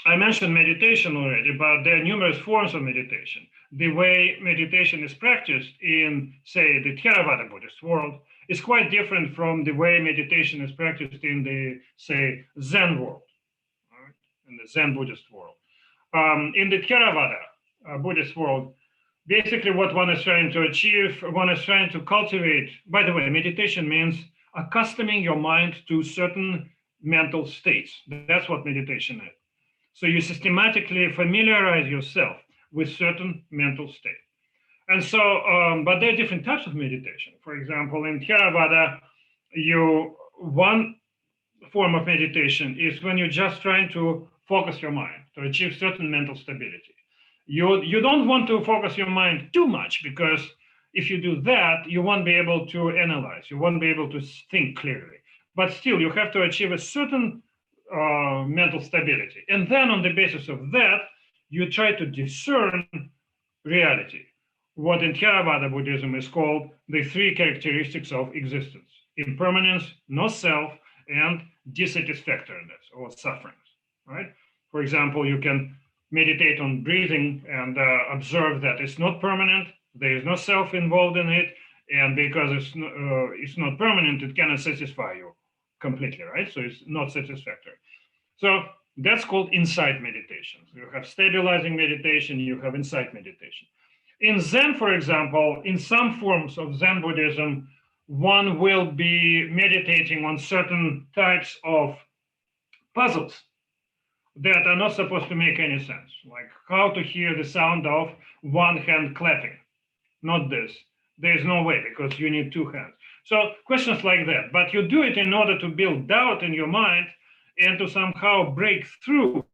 I mentioned meditation already, but there are numerous forms of meditation. The way meditation is practiced in, say, the Theravada Buddhist world is quite different from the way meditation is practiced in the, say, Zen world, right? In the Zen Buddhist world. In the Theravada Buddhist world, basically what one is trying to achieve, one is trying to cultivate. By the way, meditation means accustoming your mind to certain mental states. That's what meditation is. So you systematically familiarize yourself with certain mental state. And so, but there are different types of meditation. For example, in Theravada, one form of meditation is when you're just trying to focus your mind to achieve certain mental stability. You don't want to focus your mind too much, because if you do that, you won't be able to analyze, you won't be able to think clearly. But still, you have to achieve a certain mental stability. And then on the basis of that, you try to discern reality, what in Theravada Buddhism is called the three characteristics of existence: impermanence, no self, and dissatisfactoriness or sufferings, right? For example, you can meditate on breathing and observe that it's not permanent, there is no self involved in it, and because it's not permanent, it cannot satisfy you completely, right? So it's not satisfactory. So that's called insight meditation. So you have stabilizing meditation, you have insight meditation. In Zen, for example, in some forms of Zen Buddhism, one will be meditating on certain types of puzzles that are not supposed to make any sense, like how to hear the sound of one hand clapping. Not this. There is no way, because you need two hands. So questions like that. But you do it in order to build doubt in your mind and to somehow break through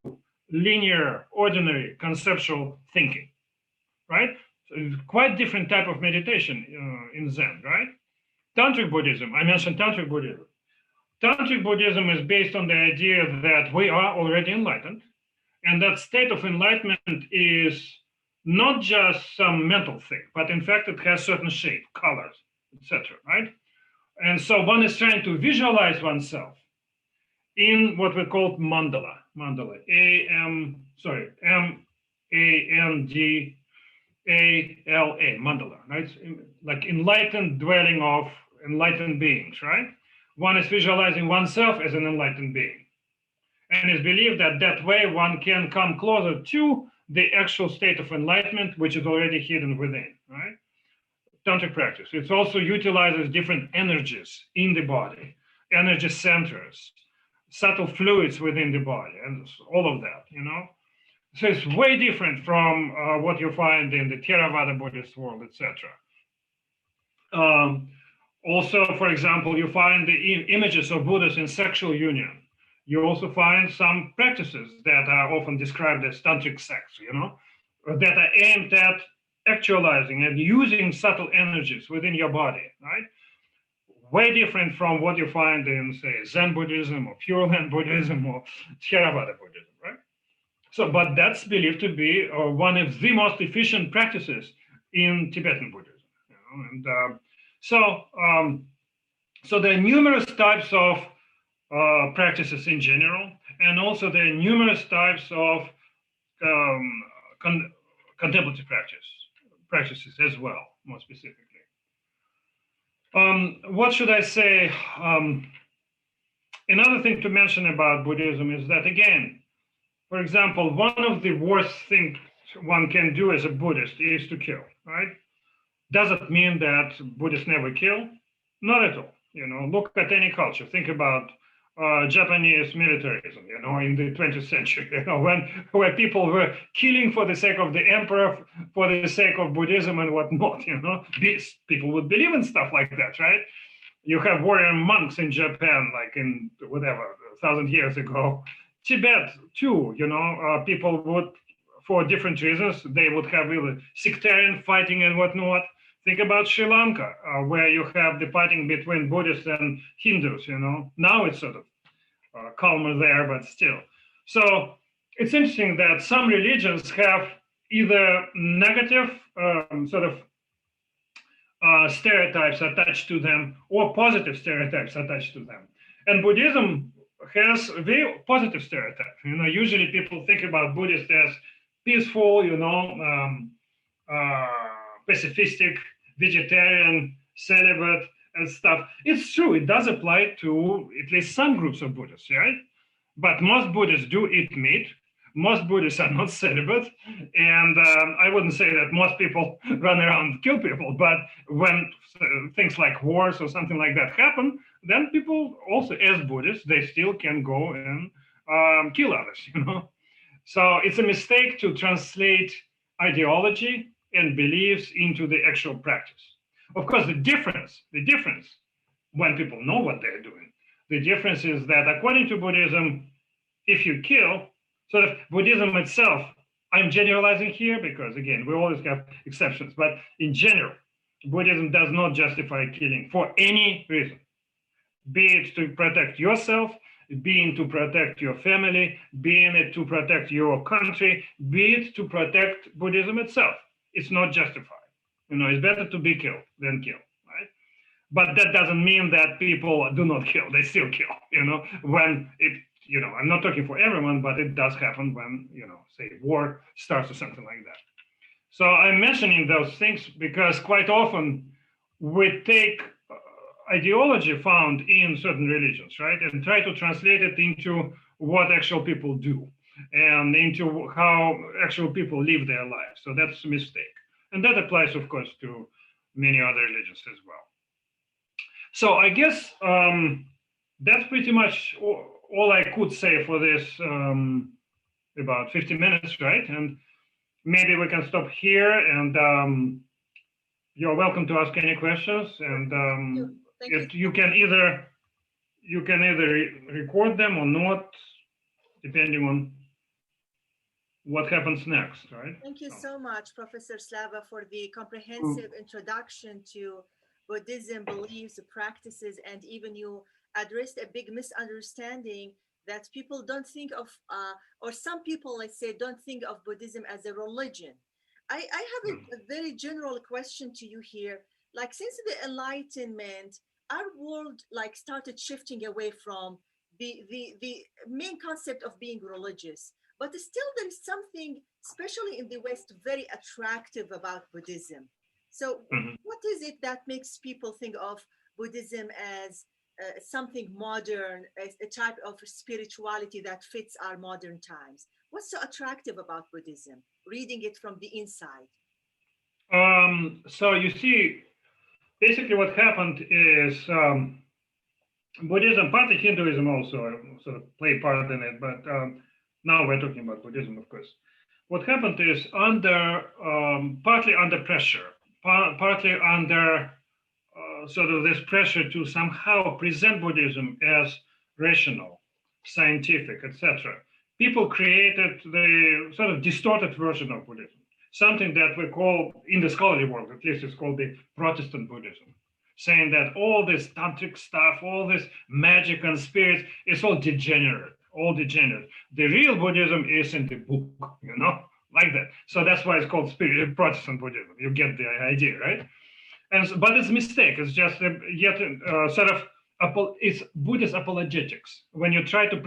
linear, ordinary, conceptual thinking, right? So it's quite different type of meditation in Zen, right? Tantric Buddhism, I mentioned Tantric Buddhism. Tantric Buddhism is based on the idea that we are already enlightened, and that state of enlightenment is not just some mental thing, but in fact it has certain shape, colors, etc., right? And so one is trying to visualize oneself in what we call mandala, M-A-N-D-A-L-A, mandala, right? Like enlightened dwelling of enlightened beings, right? One is visualizing oneself as an enlightened being. And it's believed that that way one can come closer to the actual state of enlightenment, which is already hidden within, right? Tantric practice. It also utilizes different energies in the body, energy centers, subtle fluids within the body, and all of that, So it's way different from what you find in the Theravada Buddhist world, etc. Also, for example, you find the images of Buddhas in sexual union. You also find some practices that are often described as tantric sex, that are aimed at actualizing and using subtle energies within your body, right? Way different from what you find in, say, Zen Buddhism or Pure Land Buddhism or Theravada Buddhism, right? So, but that's believed to be one of the most efficient practices in Tibetan Buddhism, and so there are numerous types of practices in general, and also there are numerous types of contemplative practices as well, more specifically. What should I say? Another thing to mention about Buddhism is that, again, for example, one of the worst things one can do as a Buddhist is to kill, right? Does it mean that Buddhists never kill? Not at all. Look at any culture. Think about Japanese militarism, in the 20th century, where people were killing for the sake of the emperor, for the sake of Buddhism and whatnot, these people would believe in stuff like that, right? You have warrior monks in Japan, like in whatever, 1,000 years ago. Tibet too, people would, for different reasons, they would have really sectarian fighting and whatnot. Think about Sri Lanka, where you have the fighting between Buddhists and Hindus, Now it's sort of calmer there, but still. So it's interesting that some religions have either negative sort of stereotypes attached to them or positive stereotypes attached to them. And Buddhism has a very positive stereotype. Usually people think about Buddhists as peaceful, pacifistic, vegetarian, celibate, and stuff. It's true, it does apply to at least some groups of Buddhists, right? But most Buddhists do eat meat. Most Buddhists are not celibate. And I wouldn't say that most people run around and kill people, but when things like wars or something like that happen, then people also, as Buddhists, they still can go and kill others, So it's a mistake to translate ideology and beliefs into the actual practice. Of course, the difference, when people know what they're doing, the difference is that according to Buddhism, if you kill, sort of Buddhism itself, I'm generalizing here because, again, we always have exceptions, but in general, Buddhism does not justify killing for any reason, be it to protect yourself, be it to protect your family, be it to protect your country, be it to protect Buddhism itself. It's not justified. It's better to be killed than kill, right? But that doesn't mean that people do not kill. They still kill, when it, I'm not talking for everyone, but it does happen when, say war starts or something like that. So I'm mentioning those things because quite often we take ideology found in certain religions, right? And try to translate it into what actual people do and into how actual people live their lives. So that's a mistake. And that applies, of course, to many other religions as well. So I guess that's pretty much all I could say for this about 50 minutes, right? And maybe we can stop here, and you're welcome to ask any questions. And you can either record them or not, depending on what happens next, right? Thank you so much, Professor Slava, for the comprehensive introduction to Buddhism, beliefs, practices, and even you addressed a big misunderstanding that people don't think of, or some people, let's say, don't think of Buddhism as a religion. I have a very general question to you here. Like, since the Enlightenment, our world started shifting away from the main concept of being religious. But still, there is something, especially in the West, very attractive about Buddhism. So what is it that makes people think of Buddhism as something modern, as a type of spirituality that fits our modern times? What's so attractive about Buddhism, reading it from the inside? So you see, basically what happened is Buddhism, partly Hinduism also sort of play part in it, but now we're talking about Buddhism, of course. What happened is partly under pressure, partly under sort of this pressure to somehow present Buddhism as rational, scientific, etc. People created the sort of distorted version of Buddhism, something that we call, in the scholarly world at least, is called the Protestant Buddhism, saying that all this tantric stuff, all this magic and spirits, is all degenerate. The real Buddhism is in the book, like that. So that's why it's called Protestant Buddhism. You get the idea, right? But it's a mistake. It's just it's Buddhist apologetics. When you try to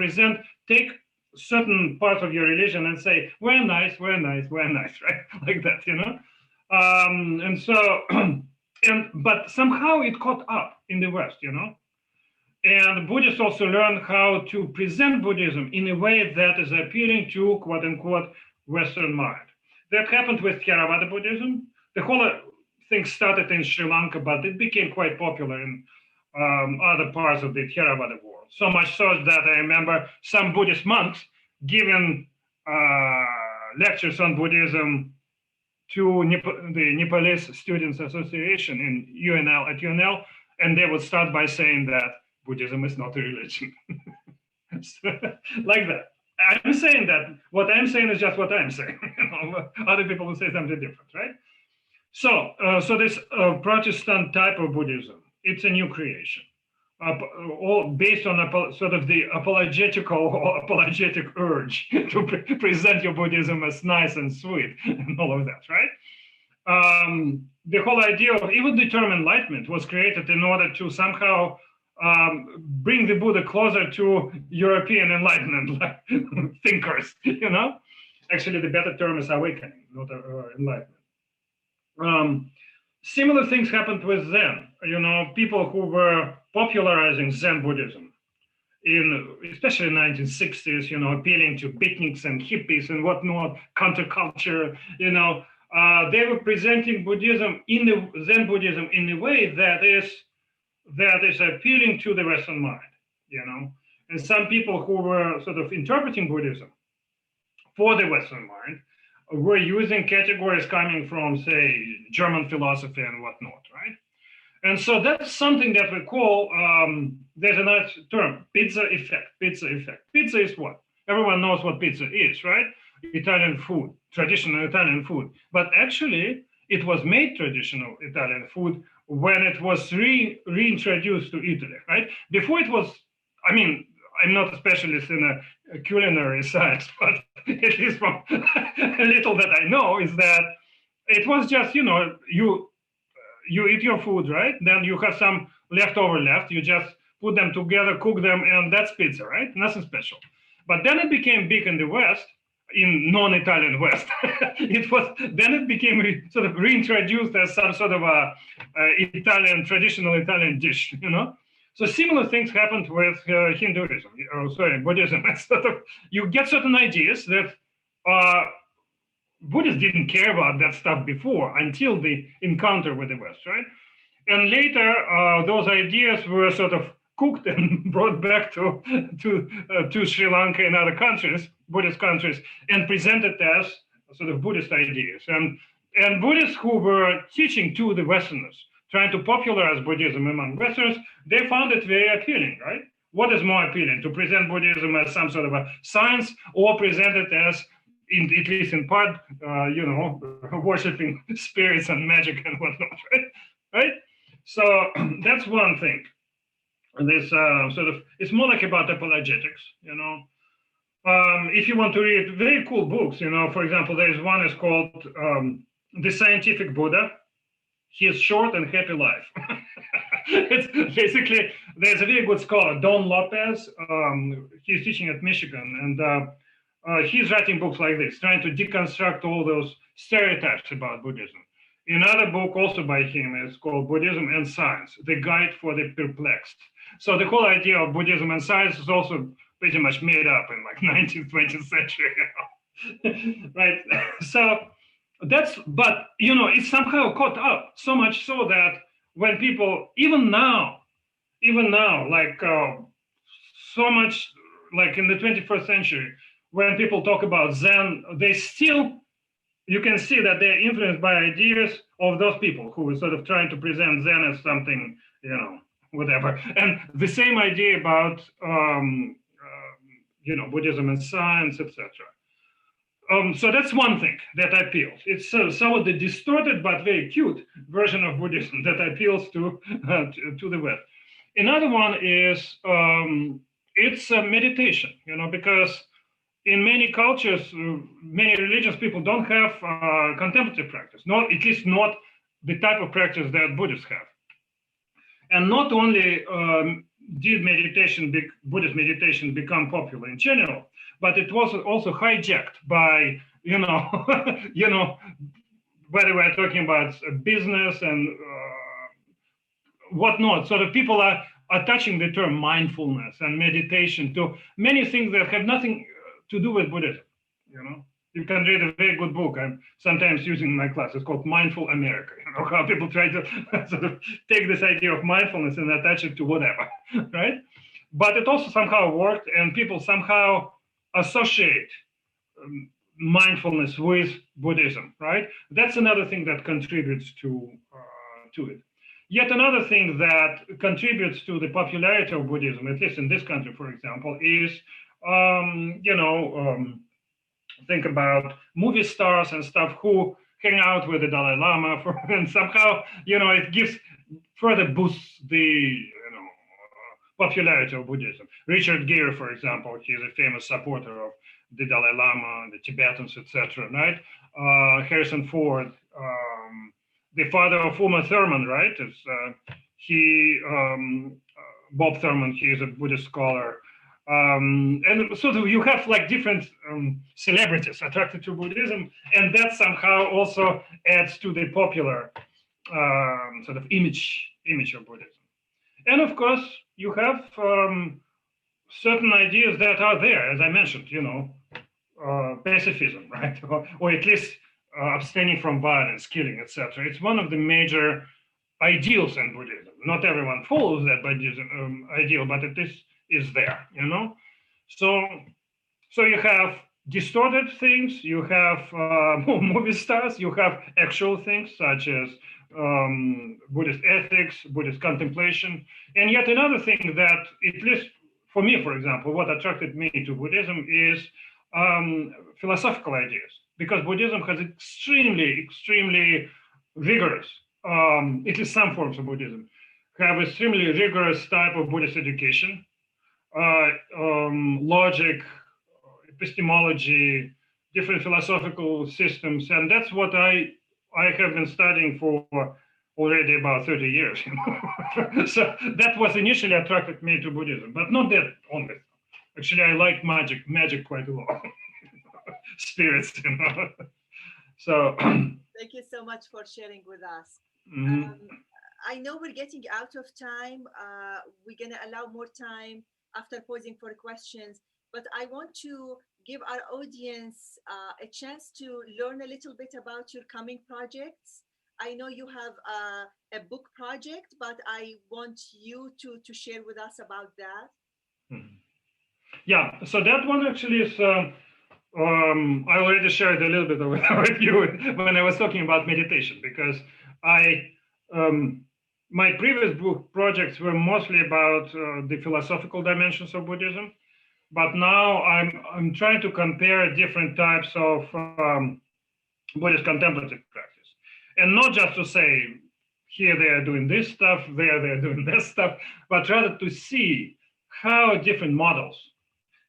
take certain parts of your religion and say, we're nice, right? Like that, but somehow it caught up in the West, And Buddhists also learned how to present Buddhism in a way that is appealing to, quote unquote, Western mind. That happened with Theravada Buddhism. The whole thing started in Sri Lanka, but it became quite popular in other parts of the Theravada world. So much so that I remember some Buddhist monks giving lectures on Buddhism to the Nepalese Students Association in UNL at UNL, and they would start by saying that Buddhism is not a religion. Like that. I'm saying that what I'm saying is just what I'm saying. Other people will say something different, right? So this Protestant type of Buddhism, it's a new creation, all based on sort of the apologetic urge to present your Buddhism as nice and sweet and all of that, right? The whole idea of even the term enlightenment was created in order to somehow bring the Buddha closer to European Enlightenment thinkers, you know? Actually, the better term is awakening, not enlightenment. Similar things happened with Zen. You know, people who were popularizing Zen Buddhism, especially in the 1960s, you know, appealing to beatniks and hippies and whatnot, counterculture, you know, they were presenting Buddhism Zen Buddhism in a way that is appealing to the Western mind, you know. And some people who were sort of interpreting Buddhism for the Western mind were using categories coming from, say, German philosophy and whatnot, right? And so that's something that we call, there's a nice term, pizza effect, pizza effect. Pizza is what? Everyone knows what pizza is, right? Italian food, traditional Italian food. But actually, it was made traditional Italian food when it was reintroduced to Italy, right? Before it was, I mean, I'm not a specialist in a culinary science, but at least from a little that I know is that it was just, you know, you eat your food, right? Then you have some leftover left. You just put them together, cook them, and that's pizza, right? Nothing special. But then it became big in the West, in non-Italian West. It became sort of reintroduced as some sort of a traditional Italian dish, you know? So similar things happened with Hinduism, Buddhism. Sort of, you get certain ideas that Buddhists didn't care about that stuff before until the encounter with the West, right? And later, those ideas were sort of cooked and brought back to Sri Lanka and other countries, Buddhist countries, and presented as sort of Buddhist ideas. And Buddhists who were teaching to the Westerners, trying to popularize Buddhism among Westerners, they found it very appealing, right? What is more appealing, to present Buddhism as some sort of a science, or present it as, at least in part, you know, worshiping spirits and magic and whatnot, right? So that's one thing. And this sort of, it's more like about apologetics, you know. If you want to read very cool books, you know, for example, there's one is called The Scientific Buddha, His Short and Happy Life. It's basically, there's a very good scholar, Don Lopez. He's teaching at Michigan, and he's writing books like this, trying to deconstruct all those stereotypes about Buddhism. Another book also by him is called Buddhism and Science, The Guide for the Perplexed. So the whole idea of Buddhism and science is also pretty much made up in like 19th, 20th century, you know? Right? So that's, but, you know, it's somehow caught up, so much so that when people, even now, like so much, like in the 21st century, when people talk about Zen, they still, you can see that they're influenced by ideas of those people who were sort of trying to present Zen as something, you know, whatever. And the same idea about, you know, Buddhism and science, etc. So that's one thing that appeals. It's somewhat the distorted but very cute version of Buddhism that appeals to the West. Another one is it's meditation, you know, because in many cultures, many religious people don't have contemplative practice, not at least not the type of practice that Buddhists have. And not only did Buddhist meditation become popular in general, but it was also hijacked by, you know, whether we're talking about business and whatnot. So the people are attaching the term mindfulness and meditation to many things that have nothing to do with Buddhism, you know. You can read a very good book. I'm sometimes using in my class. It's called Mindful America. You know how people try to sort of take this idea of mindfulness and attach it to whatever, right? But it also somehow worked, and people somehow associate mindfulness with Buddhism, right? That's another thing that contributes to it. Yet another thing that contributes to the popularity of Buddhism, at least in this country, for example, is think about movie stars and stuff who hang out with the Dalai Lama, and somehow it gives further boosts the popularity of Buddhism. Richard Gere, for example, he is a famous supporter of the Dalai Lama, the Tibetans, etc. Right? Harrison Ford, the father of Uma Thurman, right? Bob Thurman. He is a Buddhist scholar. And sort of you have like different celebrities attracted to Buddhism, and that somehow also adds to the popular sort of image of Buddhism. And of course, you have certain ideas that are there, as I mentioned, pacifism, right, or at least abstaining from violence, killing, etc. It's one of the major ideals in Buddhism. Not everyone follows that Buddhism ideal, but it is there, So you have distorted things, you have movie stars, you have actual things such as Buddhist ethics, Buddhist contemplation. And yet another thing that, at least for me, for example, what attracted me to Buddhism is philosophical ideas, because Buddhism has extremely rigorous, at least some forms of Buddhism, have extremely rigorous type of Buddhist education, logic, epistemology, different philosophical systems. And that's what I have been studying for already about 30 years. So that was initially attracted me to Buddhism, but not that only. Actually, I like magic quite a lot. Spirits, So thank you so much for sharing with us. Mm-hmm. I know we're getting out of time. We're going to allow more time after pausing for questions, but I want to give our audience a chance to learn a little bit about your coming projects. I know you have a book project, but I want you to share with us about that. Mm-hmm. Yeah, so that one actually is, I already shared a little bit with you when I was talking about meditation, because my previous book projects were mostly about the philosophical dimensions of Buddhism, but now I'm trying to compare different types of Buddhist contemplative practice, and not just to say here they are doing this stuff, there they're doing that stuff, but rather to see how different models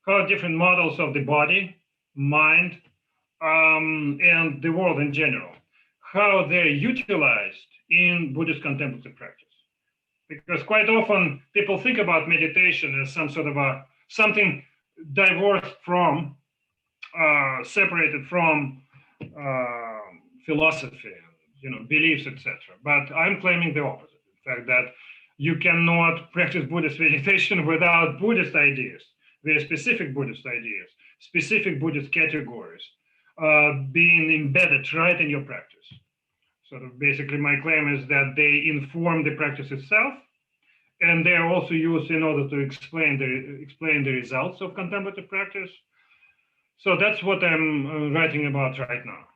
of the body, mind, and the world in general, how they're utilized in Buddhist contemplative practice. Because quite often people think about meditation as some sort of something divorced from, separated from philosophy, beliefs, etc. But I'm claiming the opposite. In fact, that you cannot practice Buddhist meditation without Buddhist ideas. Very specific Buddhist ideas, specific Buddhist categories being embedded right in your practice. So basically my claim is that they inform the practice itself, and they are also used in order to explain the results of contemplative practice. So that's what I'm writing about right now.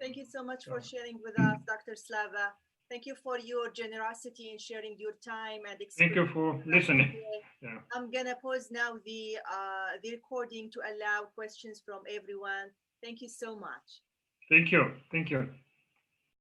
Thank you so much for sharing with us, Dr. Slava. Thank you for your generosity in sharing your time and experience. Thank you for listening. Yeah. I'm gonna pause now the recording to allow questions from everyone. Thank you so much. Thank you. Thank you.